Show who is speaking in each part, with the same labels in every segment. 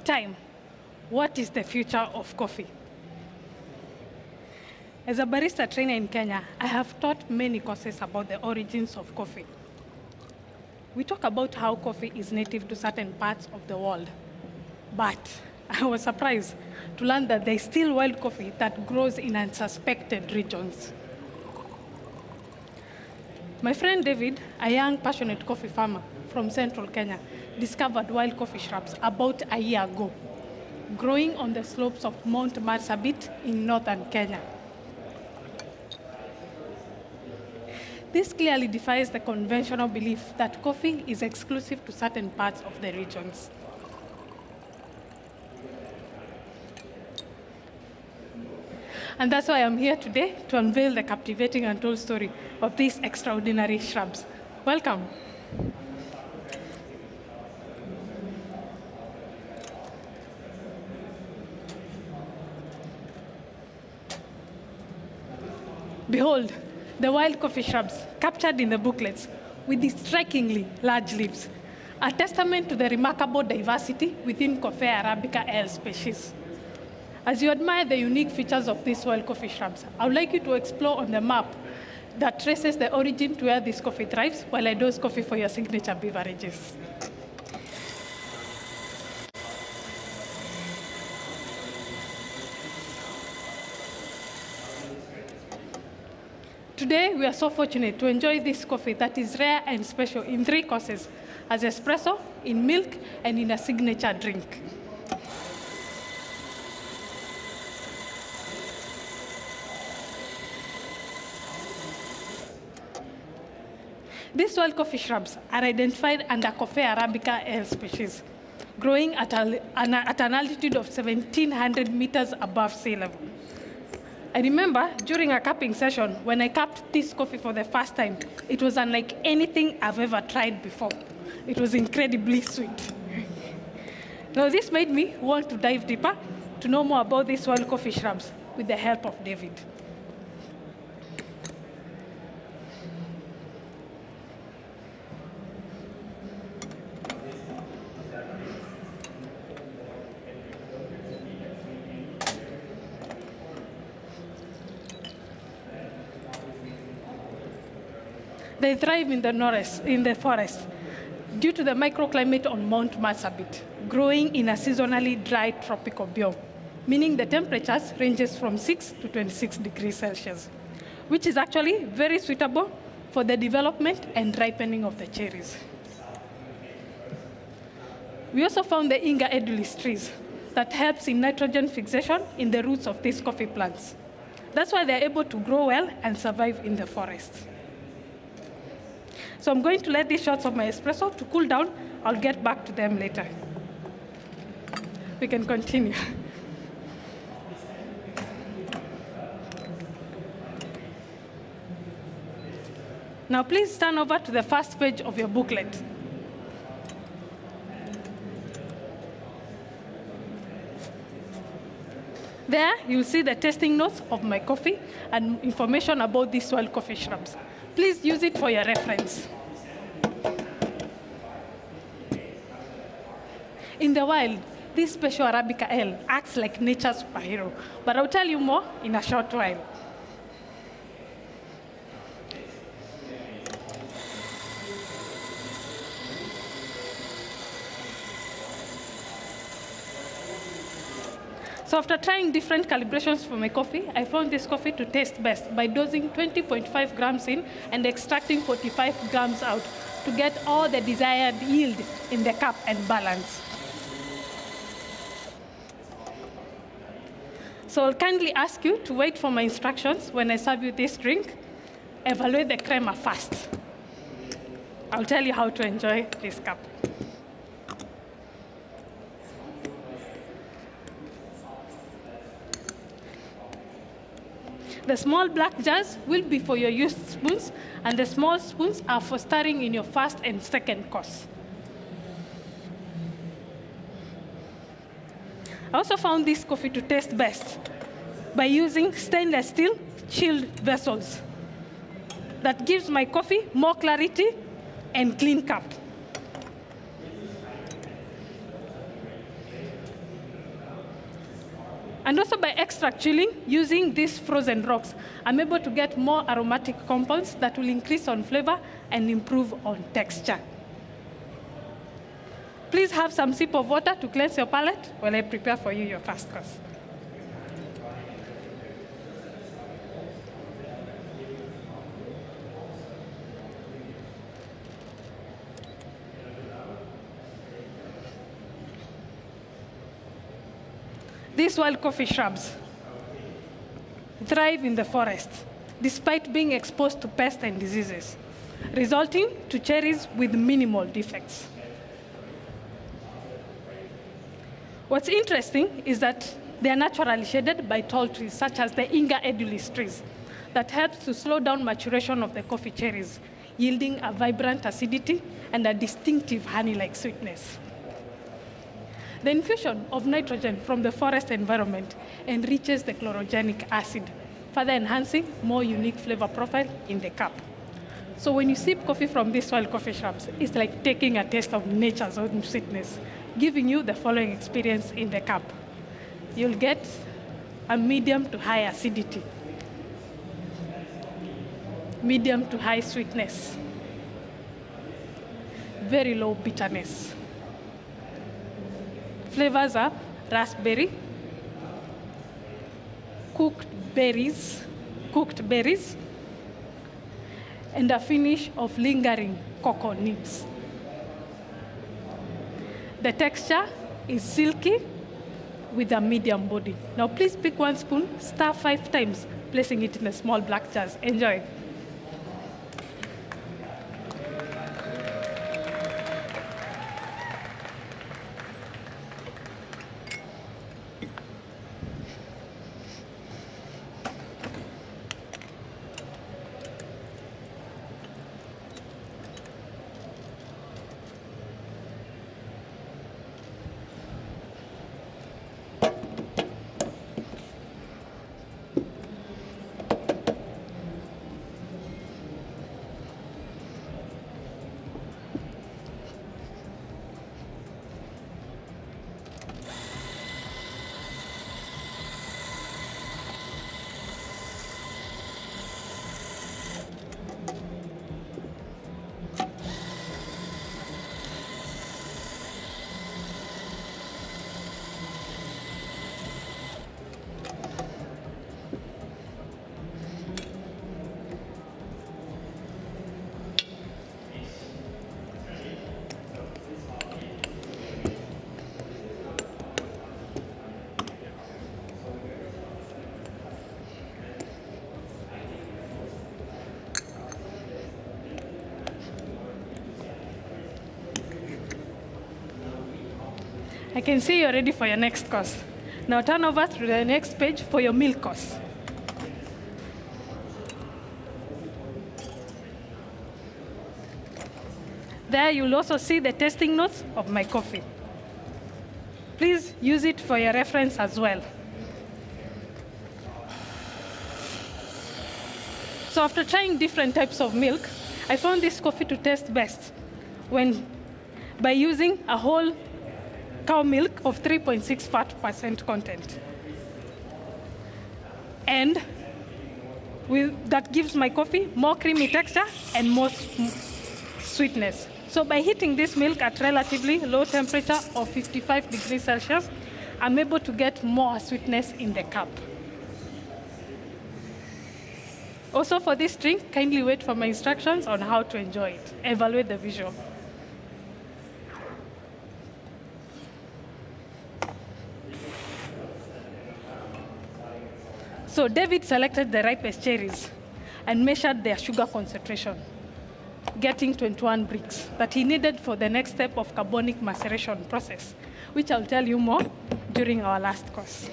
Speaker 1: Time. What is the future of coffee? As a barista trainer in Kenya, I have taught many courses about the origins of coffee. We talk about how coffee is native to certain parts of the world. But I was surprised to learn that there is still wild coffee that grows in unsuspected regions. My friend David, a young passionate coffee farmer from central Kenya, discovered wild coffee shrubs about a year ago, growing on the slopes of Mount Marsabit in northern Kenya. This clearly defies the conventional belief that coffee is exclusive to certain parts of the regions. And that's why I'm here today to unveil the captivating and untold story of these extraordinary shrubs. Welcome. Behold, the wild coffee shrubs captured in the booklets with these strikingly large leaves, a testament to the remarkable diversity within Coffea arabica L species. As you admire the unique features of these wild coffee shrubs, I would like you to explore on the map that traces the origin to where this coffee thrives while I dose coffee for your signature beverages. Today, we are so fortunate to enjoy this coffee that is rare and special in 3 courses, as espresso, in milk, and in a signature drink. These wild coffee shrubs are identified under Coffea arabica L species, growing at an altitude of 1,700 meters above sea level. I remember during a cupping session, when I cupped this coffee for the first time, it was unlike anything I've ever tried before. It was incredibly sweet. Now, this made me want to dive deeper to know more about these wild coffee shrubs with the help of David. They thrive in the forest due to the microclimate on Mount Marsabit, growing in a seasonally dry tropical biome, meaning the temperatures ranges from 6 to 26 degrees Celsius, which is actually very suitable for the development and ripening of the cherries. We also found the Inga edulis trees that helps in nitrogen fixation in the roots of these coffee plants. That's why they're able to grow well and survive in the forest. So I'm going to let these shots of my espresso to cool down. I'll get back to them later. We can continue. Now please turn over to the first page of your booklet. There, you'll see the tasting notes of my coffee and information about these wild coffee shrubs. Please use it for your reference. In the wild, this special Arabica L acts like nature's superhero, but I'll tell you more in a short while. So after trying different calibrations for my coffee, I found this coffee to taste best by dosing 20.5 grams in and extracting 45 grams out to get all the desired yield in the cup and balance. So I'll kindly ask you to wait for my instructions when I serve you this drink. Evaluate the crema first. I'll tell you how to enjoy this cup. The small black jars will be for your used spoons, and the small spoons are for stirring in your first and second course. I also found this coffee to taste best by using stainless steel chilled vessels. That gives my coffee more clarity and clean cup. And also by extract chilling, using these frozen rocks, I'm able to get more aromatic compounds that will increase on flavor and improve on texture. Please have some sip of water to cleanse your palate while I prepare for you your first course. These wild coffee shrubs thrive in the forest despite being exposed to pests and diseases, resulting to cherries with minimal defects. What's interesting is that they are naturally shaded by tall trees, such as the Inga edulis trees, that helps to slow down maturation of the coffee cherries, yielding a vibrant acidity and a distinctive honey-like sweetness. The infusion of nitrogen from the forest environment enriches the chlorogenic acid, further enhancing more unique flavor profile in the cup. So when you sip coffee from these wild coffee shrubs, it's like taking a taste of nature's own sweetness, giving you the following experience in the cup. You'll get a medium to high acidity, medium to high sweetness, very low bitterness. Flavors are raspberry, cooked berries, and a finish of lingering cocoa nibs. The texture is silky with a medium body. Now please pick 1 spoon, stir 5 times, placing it in a small black jars. Enjoy. I can see you're ready for your next course. Now turn over to the next page for your meal course. There you'll also see the tasting notes of my coffee. Please use it for your reference as well. So after trying different types of milk, I found this coffee to taste best by using a whole cow milk of 3.6% fat content. And that gives my coffee more creamy texture and more sweetness. So by heating this milk at relatively low temperature of 55 degrees Celsius, I'm able to get more sweetness in the cup. Also for this drink, kindly wait for my instructions on how to enjoy it. Evaluate the visual. So David selected the ripest cherries and measured their sugar concentration, getting 21 bricks that he needed for the next step of carbonic maceration process, which I'll tell you more during our last course.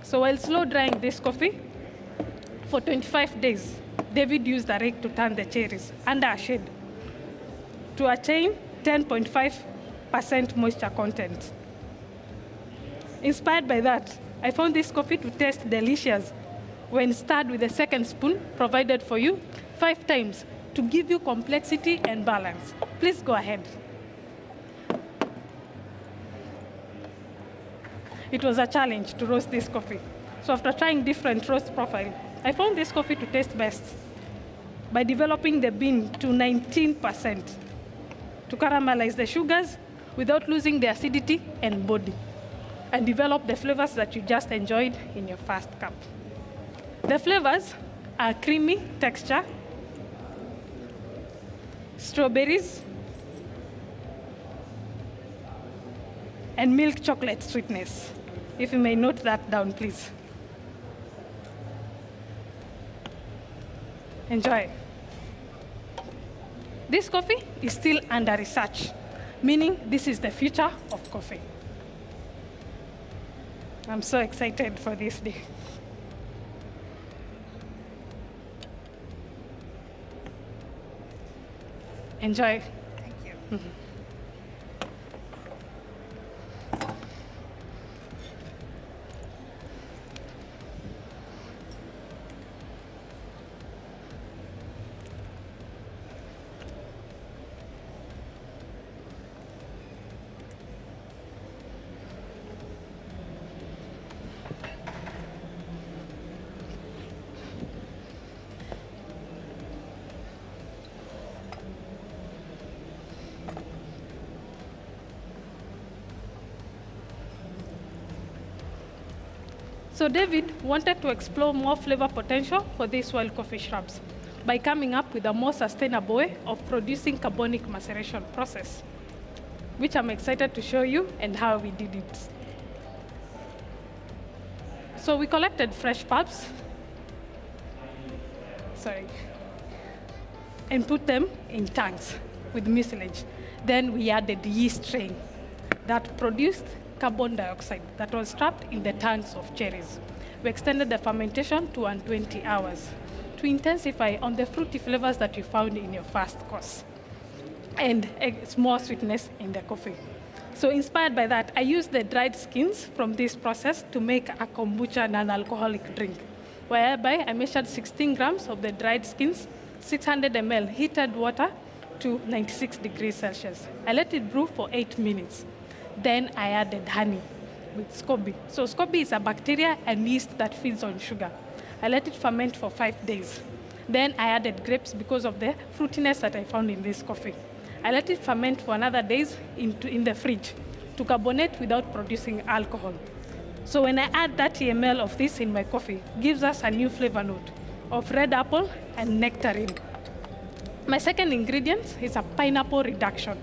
Speaker 1: So while slow drying this coffee, for 25 days, David used a rake to turn the cherries under a shade to attain 10.5% moisture content. Inspired by that, I found this coffee to taste delicious when stirred with a second spoon provided for you 5 times to give you complexity and balance. Please go ahead. It was a challenge to roast this coffee. So after trying different roast profiles, I found this coffee to taste best by developing the bean to 19% to caramelize the sugars without losing the acidity and body, and develop the flavors that you just enjoyed in your first cup. The flavors are creamy texture, strawberries, and milk chocolate sweetness. If you may note that down, please. Enjoy. This coffee is still under research, meaning this is the future of coffee. I'm so excited for this day. Enjoy.
Speaker 2: Thank you.
Speaker 1: Mm-hmm. So David wanted to explore more flavor potential for these wild coffee shrubs by coming up with a more sustainable way of producing carbonic maceration process, which I'm excited to show you and how we did it. So we collected fresh pulps, and put them in tanks with mucilage. Then we added yeast strain that produced carbon dioxide that was trapped in the tanks of cherries. We extended the fermentation to 120 hours to intensify on the fruity flavors that you found in your first course, and more sweetness in the coffee. So inspired by that, I used the dried skins from this process to make a kombucha non-alcoholic drink, whereby I measured 16 grams of the dried skins, 600 ml heated water to 96 degrees Celsius. I let it brew for 8 minutes. Then I added honey with SCOBY. So SCOBY is a bacteria and yeast that feeds on sugar. I let it ferment for 5 days. Then I added grapes because of the fruitiness that I found in this coffee. I let it ferment for another days in the fridge to carbonate without producing alcohol. So when I add 30 ml of this in my coffee, it gives us a new flavor note of red apple and nectarine. My second ingredient is a pineapple reduction.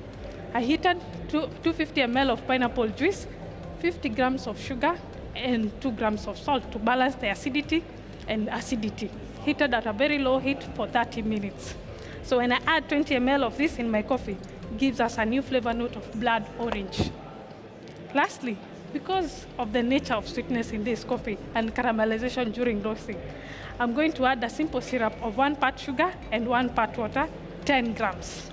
Speaker 1: I heated 250 ml of pineapple juice, 50 grams of sugar, and 2 grams of salt to balance the acidity and acidity, heated at a very low heat for 30 minutes. So when I add 20 ml of this in my coffee, it gives us a new flavor note of blood orange. Lastly, because of the nature of sweetness in this coffee and caramelization during roasting, I'm going to add a simple syrup of 1 part sugar and 1 part water, 10 grams.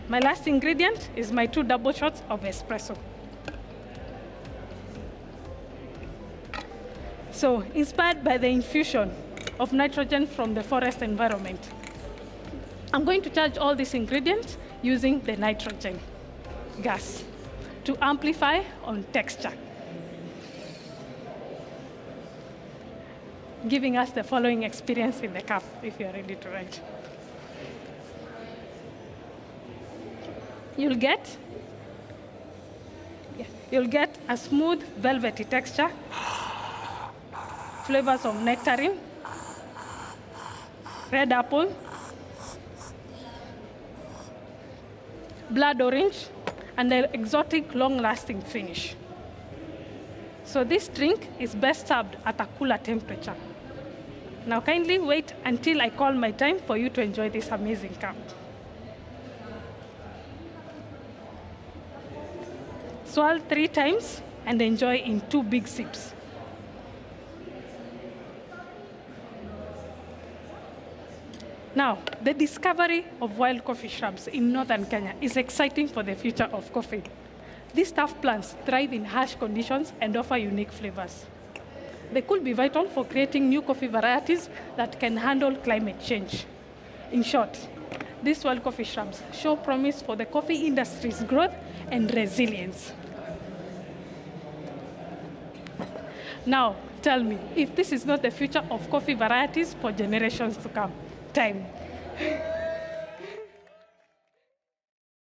Speaker 1: My last ingredient is my 2 double shots of espresso. So, inspired by the infusion of nitrogen from the forest environment, I'm going to charge all these ingredients using the nitrogen gas to amplify on texture, giving us the following experience in the cup, if you're ready to write. You'll get a smooth, velvety texture, flavors of nectarine, red apple, blood orange, and an exotic, long-lasting finish. So this drink is best served at a cooler temperature. Now kindly wait until I call my time for you to enjoy this amazing cup. Swirl 3 times and enjoy in 2 big sips. Now, the discovery of wild coffee shrubs in northern Kenya is exciting for the future of coffee. These tough plants thrive in harsh conditions and offer unique flavors. They could be vital for creating new coffee varieties that can handle climate change. In short, these wild coffee shrubs show promise for the coffee industry's growth and resilience. Now, tell me, if this is not the future of coffee varieties for generations to come. Time.